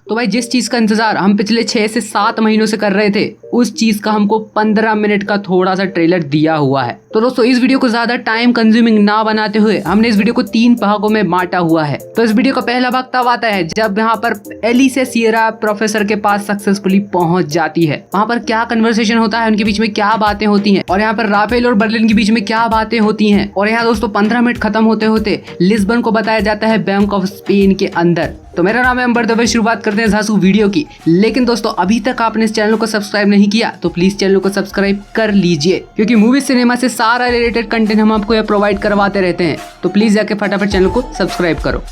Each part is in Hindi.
तो भाई जिस चीज का इंतजार हम पिछले 6 से 7 महीनों से कर रहे थे, उस चीज का हमको 15 मिनट का थोड़ा सा ट्रेलर दिया हुआ है। तो दोस्तों इस वीडियो को ज्यादा टाइम कंज्यूमिंग ना बनाते हुए हमने इस वीडियो को 3 भागों में बांटा हुआ है। तो इस वीडियो का पहला भाग तब आता है जब यहाँ पर एलिसा सियरा प्रोफेसर के पास सक्सेसफुली पहुंच जाती है। वहाँ पर क्या कन्वर्सेशन होता है, उनके बीच में क्या बातें होती हैं, और यहाँ पर राफेल और बर्लिन के बीच में क्या बातें होती हैं। और यहाँ दोस्तों 15 मिनट खत्म होते होते लिस्बन को बताया जाता है बैंक ऑफ स्पेन के अंदर। तो मेरा नाम है अंबर, तो शुरुआत करते हैं झांसू वीडियो की। लेकिन दोस्तों अभी तक आपने इस चैनल को सब्सक्राइब नहीं किया तो प्लीज चैनल को सब्सक्राइब कर लीजिए, क्योंकि मूवी सिनेमा से सारा रिलेटेड कंटेंट हम आपको प्रोवाइड करवाते रहते हैं। तो प्लीज जाके फटाफट चैनल को सब्सक्राइब करो।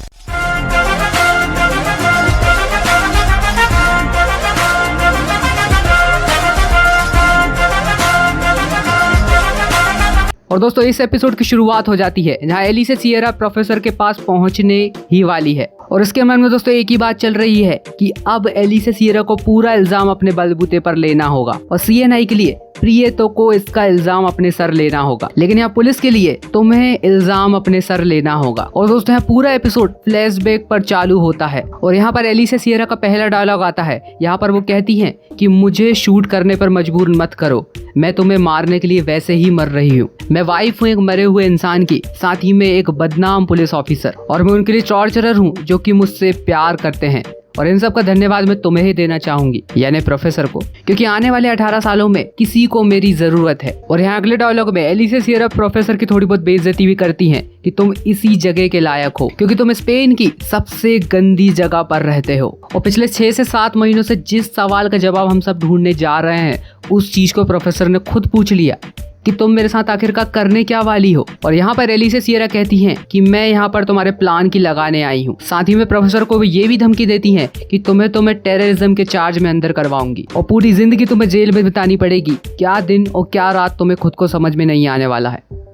और दोस्तों इस एपिसोड की शुरुआत हो जाती है जहाँ एलिसा सियरा प्रोफेसर के पास पहुंचने ही वाली है, और उसके मन में दोस्तों एक ही बात चल रही है कि अब एलिसा सियरा को पूरा इल्जाम अपने बलबूते पर लेना होगा, और सीएनआई के लिए प्रियतो को इसका इल्जाम अपने सर लेना होगा, लेकिन यहाँ पुलिस के लिए तुम्हें इल्जाम अपने सर लेना होगा। और दोस्तों यहाँ पूरा एपिसोड फ्लैशबैक पर चालू होता है, और यहाँ पर एलिसा सियरा का पहला डायलॉग आता है। यहाँ पर वो कहती हैं कि मुझे शूट करने पर मजबूर मत करो, मैं तुम्हें मारने के लिए वैसे ही मर रही हूँ। मैं वाइफ हूँ एक मरे हुए इंसान की, साथ ही में एक बदनाम पुलिस ऑफिसर, और मैं उनके लिए टॉर्चरर हूँ जो कि मुझसे प्यार करते हैं, और इन सब का धन्यवाद मैं तुम्हें ही देना चाहूंगी, यानी प्रोफेसर को, क्योंकि आने वाले 18 सालों में किसी को मेरी जरूरत है। और यहाँ अगले डायलॉग में एलिसा सियरा प्रोफेसर की थोड़ी बहुत बेइज्जती भी करती हैं कि तुम इसी जगह के लायक हो, क्योंकि तुम स्पेन की सबसे गंदी जगह पर रहते हो। और पिछले 6 से 7 महीनों से जिस सवाल का जवाब हम सब ढूंढने जा रहे हैं, उस चीज को प्रोफेसर ने खुद पूछ लिया कि तुम मेरे साथ आखिरकार करने क्या वाली हो। और यहाँ पर एलिसा सियरा कहती हैं कि मैं यहाँ पर तुम्हारे प्लान की लगाने आई हूँ। साथ ही में प्रोफेसर को ये भी धमकी देती हैं कि तुम्हें टेररिज्म के चार्ज में अंदर करवाऊंगी, और पूरी जिंदगी तुम्हें जेल में बितानी पड़ेगी। क्या दिन और क्या रात तुम्हें खुद को समझ में नहीं आने वाला है।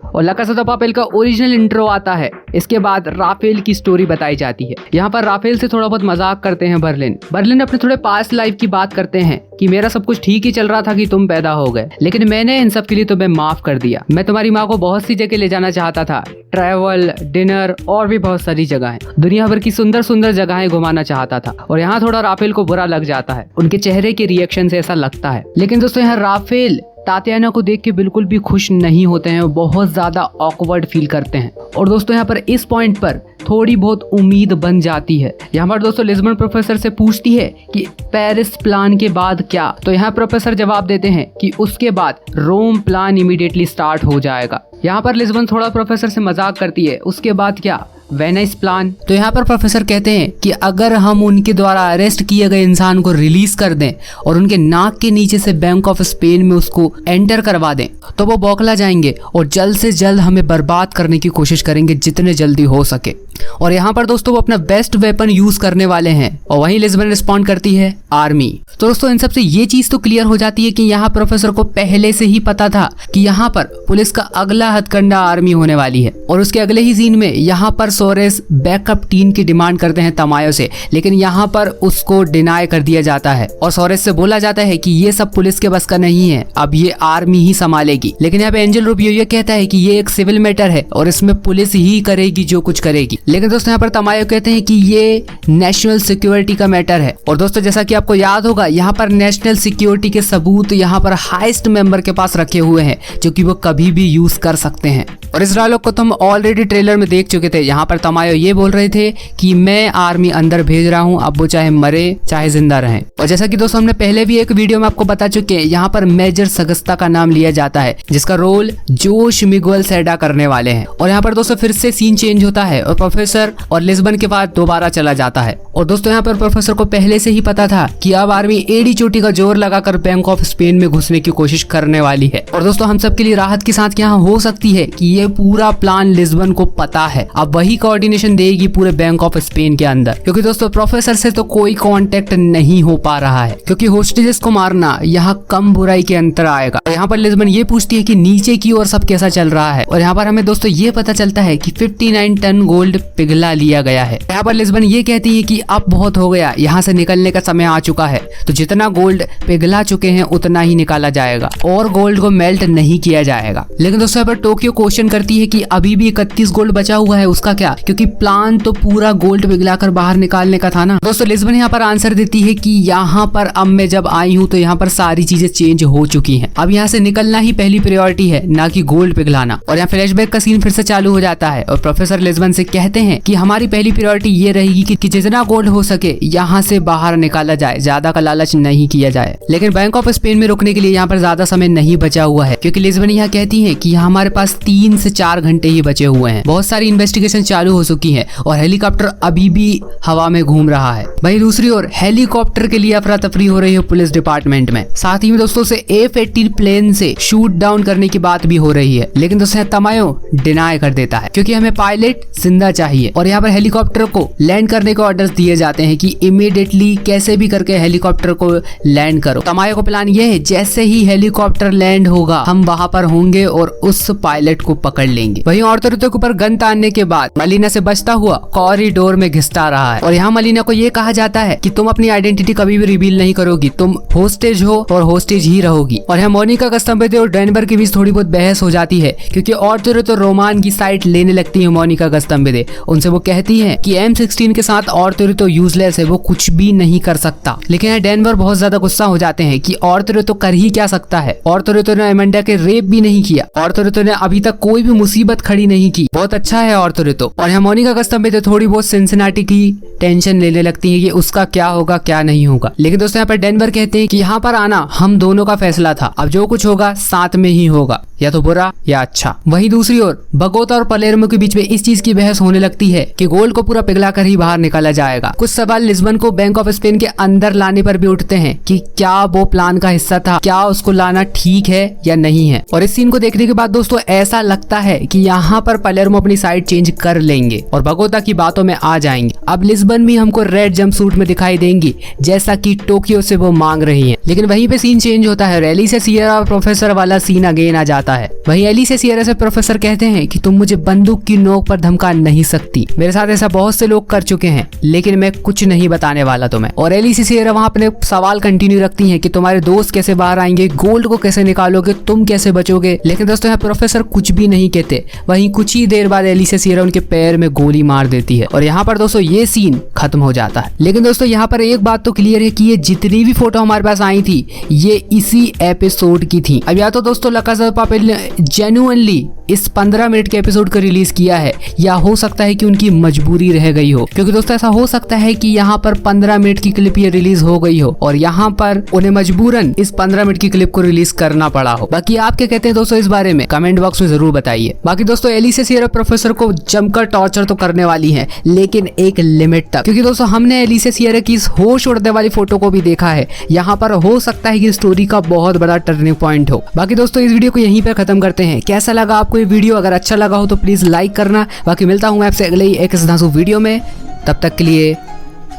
और ला कासा दे पापेल का ओरिजिनल इंट्रो आता है। इसके बाद राफेल की स्टोरी बताई जाती है। यहाँ पर राफेल से थोड़ा बहुत मजाक करते हैं बर्लिन अपने थोड़े पास्ट लाइफ की बात करते हैं कि मेरा सब कुछ ठीक ही चल रहा था कि तुम पैदा हो गए, लेकिन मैंने इन सब के लिए तुम्हें माफ कर दिया। मैं तुम्हारी माँ को बहुत सी जगह ले जाना चाहता था, ट्रैवल, डिनर और भी बहुत सारी जगहें, दुनिया भर की सुंदर सुंदर जगहें घुमाना चाहता था। और यहाँ थोड़ा राफेल को बुरा लग जाता है, उनके चेहरे के रिएक्शन से ऐसा लगता है। लेकिन दोस्तों यहाँ राफेल तातियाना को देख के बिल्कुल भी खुश नहीं होते हैं, बहुत ज्यादा ऑकवर्ड फील करते हैं। और दोस्तों यहाँ पर इस पॉइंट पर थोड़ी बहुत उम्मीद बन जाती है। यहाँ पर दोस्तों लिस्बन प्रोफेसर से पूछती है कि पेरिस प्लान के बाद क्या, तो यहाँ प्रोफेसर जवाब देते हैं कि उसके बाद रोम प्लान इमीडिएटली स्टार्ट हो जाएगा। यहाँ पर लिस्बन थोड़ा प्रोफेसर से मजाक करती है, उसके बाद क्या, वेनिस प्लान। तो यहाँ पर प्रोफेसर कहते हैं कि अगर हम उनके द्वारा अरेस्ट किए गए इंसान को रिलीज कर दें और उनके नाक के नीचे से बैंक ऑफ स्पेन में उसको एंटर करवा दें, तो वो बौखला जाएंगे और जल्द से जल्द हमें बर्बाद करने की कोशिश करेंगे जितने जल्दी हो सके। और यहाँ पर दोस्तों वो अपना बेस्ट वेपन यूज करने वाले हैं। और वहीं लिस्बन रिस्पॉन्ड करती है आर्मी। तो दोस्तों इन सबसे ये चीज तो क्लियर हो जाती है कि यहाँ प्रोफेसर को पहले से ही पता था कि यहाँ पर पुलिस का अगला हथकंडा आर्मी होने वाली है। और उसके अगले ही सीन में यहाँ पर सोरेस बैकअप टीम की डिमांड करते हैं तमायो से, लेकिन यहाँ पर उसको डिनाई कर दिया जाता है और सोरेस से बोला जाता है कि ये सब पुलिस के बस का नहीं है, अब ये आर्मी ही संभालेगी। लेकिन यहाँ पे एंजल रूबियो ये कहता है कि ये एक सिविल मैटर है और इसमें पुलिस ही करेगी जो कुछ करेगी। लेकिन दोस्तों यहाँ पर तमायो कहते हैं कि ये नेशनल सिक्योरिटी का मैटर है। और दोस्तों जैसा कि आपको याद होगा, यहाँ पर नेशनल सिक्योरिटी के सबूत यहाँ पर हाईएस्ट मेंबर के पास रखे हुए हैं जो कि वो कभी भी यूज कर सकते हैं। और इस डायलॉग को तो हम ऑलरेडी ट्रेलर में देख चुके थे। यहाँ पर तमायो ये बोल रहे थे कि मैं आर्मी अंदर भेज रहा हूँ, अब वो चाहे मरे चाहे जिंदा रहे। और जैसा कि दोस्तों हमने पहले भी एक वीडियो में आपको बता चुके हैं, यहाँ पर मेजर सगस्ता का नाम लिया जाता है जिसका रोल जोश मिगुएल सेडा करने वाले हैं। और यहाँ पर दोस्तों फिर से सीन चेंज होता है और प्रोफेसर और लिस्बन के बाद दोबारा चला जाता है। और दोस्तों यहाँ पर प्रोफेसर को पहले से ही पता था कि अब आर्मी एड़ी चोटी का जोर लगाकर बैंक ऑफ स्पेन में घुसने की कोशिश करने वाली है। और दोस्तों हम सब के लिए राहत की सांस यहाँ हो सकती है कि ये पूरा प्लान लिस्बन को पता है, अब वही कोऑर्डिनेशन देगी पूरे बैंक ऑफ स्पेन के अंदर। क्योंकि दोस्तों प्रोफेसर से तो कोई कांटेक्ट नहीं हो पा रहा है, क्योंकि होस्टेजेस को मारना यहाँ कम बुराई के अंतर आएगा। यहाँ पर लिस्बन ये पूछती है कि नीचे की ओर सब कैसा चल रहा है। और यहाँ पर हमें दोस्तों ये पता चलता है कि 59 टन गोल्ड पिघला लिया गया है। यहाँ पर लिस्बन ये कहती है कि अब बहुत हो गया, यहाँ से निकलने का समय आ चुका है। तो जितना गोल्ड पिघला चुके हैं उतना ही निकाला जाएगा और गोल्ड को मेल्ट नहीं किया जाएगा। लेकिन दोस्तों यहाँ पर टोक्यो क्वेश्चन क्वेश्चन करती है कि अभी भी 31 गोल्ड बचा हुआ है, उसका क्या, क्योंकि प्लान तो पूरा गोल्ड पिघलाकर बाहर निकालने का था ना। दोस्तों लिस्बन यहाँ पर आंसर देती है कि यहाँ पर अब मैं जब आई हूँ तो यहाँ पर सारी चीजें चेंज हो चुकी हैं, अब यहाँ से निकलना ही पहली प्रायोरिटी है, ना कि गोल्ड पिघलाना। और यहाँ फ्लैशबैक का सीन फिर से चालू हो जाता है और प्रोफेसर लिस्बन से कहते हैं कि हमारी पहली प्रायोरिटी ये रहेगी कि जितना गोल्ड हो सके यहाँ से बाहर निकाला जाए, ज्यादा का लालच नहीं किया जाए। लेकिन बैंक ऑफ स्पेन में रुकने के लिए यहाँ पर ज्यादा समय नहीं बचा हुआ है, क्योंकि लिस्बन यहाँ कहती है कि हमारे पास 3 से 4 घंटे ही बचे हुए हैं। बहुत सारी इन्वेस्टिगेशन चालू हो चुकी है और हेलीकॉप्टर अभी भी हवा में घूम रहा है। वहीं दूसरी ओर हेलीकॉप्टर के लिए अफरा तफरी हो रही है पुलिस डिपार्टमेंट में। साथ ही में दोस्तों से F-18 प्लेन से शूट डाउन करने की बात भी हो रही है, लेकिन दोस्तों तमायो डिनाई कर देता है, क्योंकि हमें पायलट जिंदा चाहिए। और यहाँ पर हेलीकॉप्टर को लैंड करने के ऑर्डर्स दिए जाते हैं कि इमीडिएटली कैसे भी करके हेलीकॉप्टर को लैंड करो। तमायो का प्लान ये है, जैसे ही हेलीकॉप्टर लैंड होगा हम वहां पर होंगे और उस पायलट को पकड़ लेंगे। वहीं औरतों के ऊपर गन तानने के बाद मलीना से बचता हुआ कॉरिडोर में घिसता रहा है और यहाँ मलीना को ये कहा जाता है कि तुम अपनी आइडेंटिटी कभी भी रिवील नहीं करोगी, तुम होस्टेज हो और होस्टेज ही रहोगी। और यहाँ मोनिका कस्तम्बेदे और डेनवर के बीच थोड़ी बहुत बहस हो जाती है, क्योंकि औरतों तो रोमान की साइड लेने लगती है मोनिका कस्तम्बेदे। उनसे वो कहती है कि M16 के साथ औरतों तो यूजलेस है, वो कुछ भी नहीं कर सकता। लेकिन यहाँ डेनवर बहुत ज्यादा गुस्सा हो जाते हैं कि औरतों तो कर ही क्या सकता है, औरतों ने एमेंडा के रेप भी नहीं किया, औरतों ने अभी तक कोई भी मुसीबत खड़ी नहीं की, बहुत अच्छा है औरतों तो। और यहाँ मोनिका कस्तम्बेदे थोड़ी बहुत सिंसिनाटी की टेंशन लेने लगती है कि उसका क्या होगा क्या नहीं होगा। लेकिन दोस्तों यहाँ पर डेनवर कहते हैं कि यहाँ पर आना हम दोनों का फैसला था, अब जो कुछ होगा साथ में ही होगा, या तो बुरा या अच्छा। वहीं दूसरी ओर बगोता और पलेर्मो के बीच में इस चीज की बहस होने लगती है कि गोल्ड को पूरा पिघला कर ही बाहर निकाला जाएगा। कुछ सवाल लिस्बन को बैंक ऑफ स्पेन के अंदर लाने पर भी उठते हैं कि क्या वो प्लान का हिस्सा था, क्या उसको लाना ठीक है या नहीं है। और इस सीन को देखने के बाद दोस्तों ऐसा लगता है कि यहाँ पर पलेर्मो अपनी साइड चेंज कर लेंगे और बगोता की बातों में आ जाएंगे। अब लिस्बन भी हमको रेड जंपसूट में दिखाई देंगी, जैसा कि टोक्यो से वो मांग रही है। लेकिन वहीं पे सीन चेंज होता है, एली से सियरा और प्रोफेसर वाला सीन अगेन आ जाता है। वहीं एली से सियरा से प्रोफेसर कहते हैं कि तुम मुझे बंदूक की नोक पर धमका नहीं सकती, मेरे साथ ऐसा बहुत से लोग कर चुके हैं, लेकिन मैं कुछ नहीं बताने वाला तुम्हें। और एली से सियरा वहाँ अपने सवाल कंटिन्यू रखती हैं कि तुम्हारे दोस्त कैसे बाहर आएंगे, गोल्ड को कैसे निकालोगे, तुम कैसे बचोगे। लेकिन दोस्तों यहाँ प्रोफेसर कुछ भी नहीं कहते। वहीं कुछ ही देर बाद एली से सियरा उनके पैर में गोली मार देती है और यहाँ पर दोस्तों ये सीन खत्म हो जाता है। लेकिन दोस्तों यहाँ पर एक बात तो क्लियर है कि ये जितनी भी फोटो हमारे पास आई थी ये इसी एपिसोड की थी। अब या तो दोस्तों ला काज़ा दे पापेल ने जेन्युइनली इस 15 मिनट के एपिसोड को रिलीज किया है, या हो सकता है कि उनकी मजबूरी रह गई हो, क्योंकि दोस्तों ऐसा हो सकता है कि यहाँ पर 15 मिनट की क्लिप ये रिलीज हो गई हो और यहाँ पर उन्हें मजबूरन इस 15 मिनट की क्लिप को रिलीज करना पड़ा हो। बाकी आप क्या कहते हैं दोस्तों इस बारे में कमेंट बॉक्स में जरूर बताइए। बाकी दोस्तों एली से सियरा प्रोफेसर को जमकर टॉर्चर तो करने वाली है, लेकिन एक लिमिट तक, क्योंकि दोस्तों हमने एली से सियरा की इस होश उड़ने वाली फोटो को भी देखा है। यहाँ पर हो सकता है कि स्टोरी का बहुत बड़ा टर्निंग पॉइंट हो। बाकी दोस्तों इस वीडियो को यहीं पर खत्म करते हैं। कैसा लगा आपको ये वीडियो? अगर अच्छा लगा हो तो प्लीज लाइक करना। बाकी मिलता हूँ मैं आपसे अगले ही एक वीडियो में, तब तक के लिए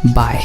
बाय।